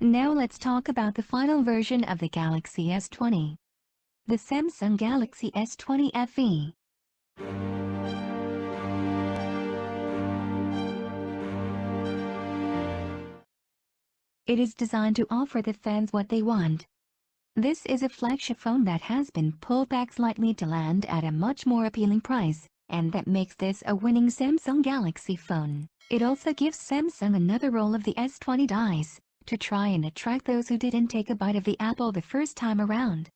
Now let's talk about the final version of the Galaxy S20. The Samsung Galaxy S20 FE. It is designed to offer the fans what they want. This is a flagship phone that has been pulled back slightly to land at a much more appealing price, and that makes this a winning Samsung Galaxy phone. It also gives Samsung another roll of the S20 dice, to try and attract those who didn't take a bite of the apple the first time around.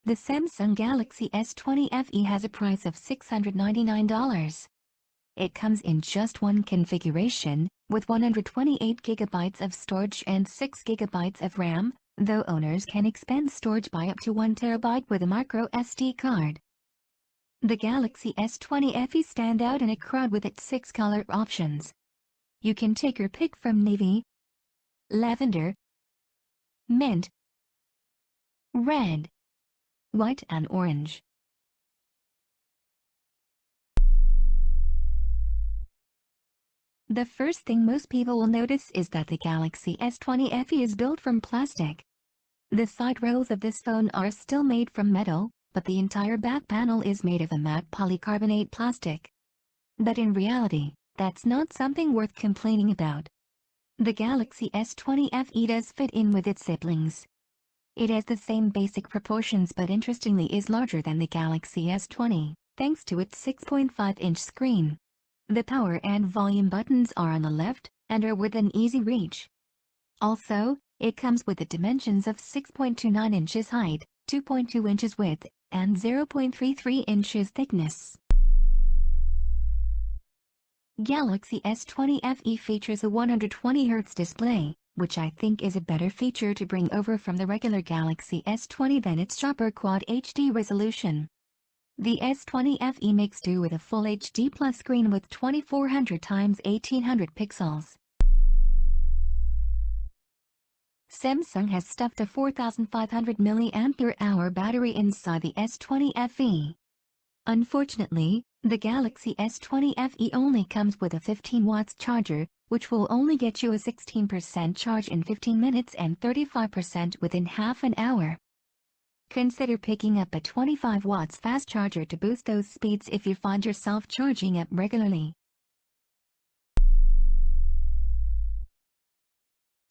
The Samsung Galaxy S20 FE has a price of $699. It comes in just one configuration, with 128GB of storage and 6GB of RAM, though owners can expand storage by up to 1TB with a micro SD card. The Galaxy S20 FE stand out in a crowd with its 6 color options. You can take your pick from navy, lavender, mint, red, white and orange. The first thing most people will notice is that the Galaxy S20 FE is built from plastic. The side rails of this phone are still made from metal, but the entire back panel is made of a matte polycarbonate plastic. But in reality, that's not something worth complaining about. The Galaxy S20 FE does fit in with its siblings. It has the same basic proportions but interestingly is larger than the Galaxy S20, thanks to its 6.5-inch screen. The power and volume buttons are on the left, and are within easy reach. Also, it comes with the dimensions of 6.29 inches height, 2.2 inches width, and 0.33 inches thickness. Galaxy S20 FE features a 120Hz display, which I think is a better feature to bring over from the regular Galaxy S20 than its sharper Quad HD resolution. The S20 FE makes do with a Full HD Plus screen with 2400 x 1800 pixels. Samsung has stuffed a 4500 mAh battery inside the S20 FE. Unfortunately, the Galaxy S20 FE only comes with a 15 watts charger, which will only get you a 16% charge in 15 minutes and 35% within half an hour. Consider picking up a 25 watts fast charger to boost those speeds if you find yourself charging up regularly.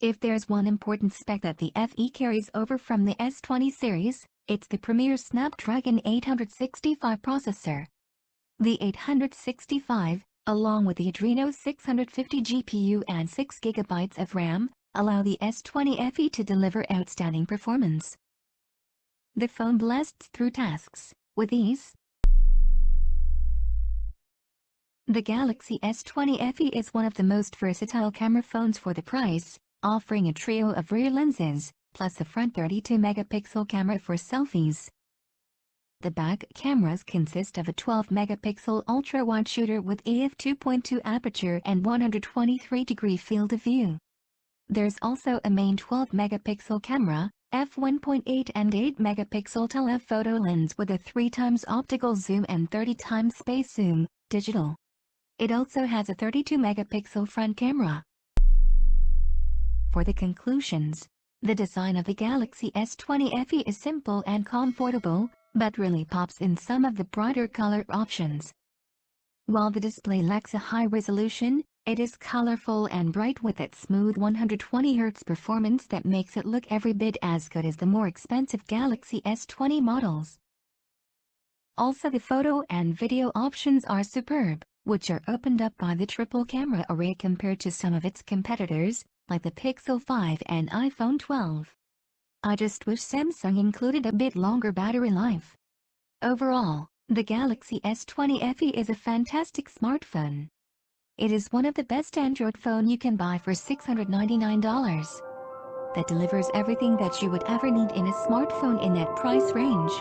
If there's one important spec that the FE carries over from the S20 series, it's the premier Snapdragon 865 processor. The 865, along with the Adreno 650 GPU and 6GB of RAM, allow the S20 FE to deliver outstanding performance. The phone blasts through tasks with ease. The Galaxy S20 FE is one of the most versatile camera phones for the price, offering a trio of rear lenses, plus a front 32-megapixel camera for selfies. The back cameras consist of a 12-megapixel ultra-wide shooter with f2.2 aperture and 123-degree field of view. There's also a main 12-megapixel camera, f1.8 and 8-megapixel telephoto lens with a 3x optical zoom and 30x space zoom, digital. It also has a 32-megapixel front camera. For the conclusions, the design of the Galaxy S20 FE is simple and comfortable, but really pops in some of the brighter color options. While the display lacks a high resolution, it is colorful and bright with its smooth 120Hz performance that makes it look every bit as good as the more expensive Galaxy S20 models. Also, the photo and video options are superb, which are opened up by the triple camera array compared to some of its competitors, like the Pixel 5 and iPhone 12. I just wish Samsung included a bit longer battery life. Overall, the Galaxy S20 FE is a fantastic smartphone. It is one of the best Android phone you can buy for $699. That delivers everything that you would ever need in a smartphone in that price range.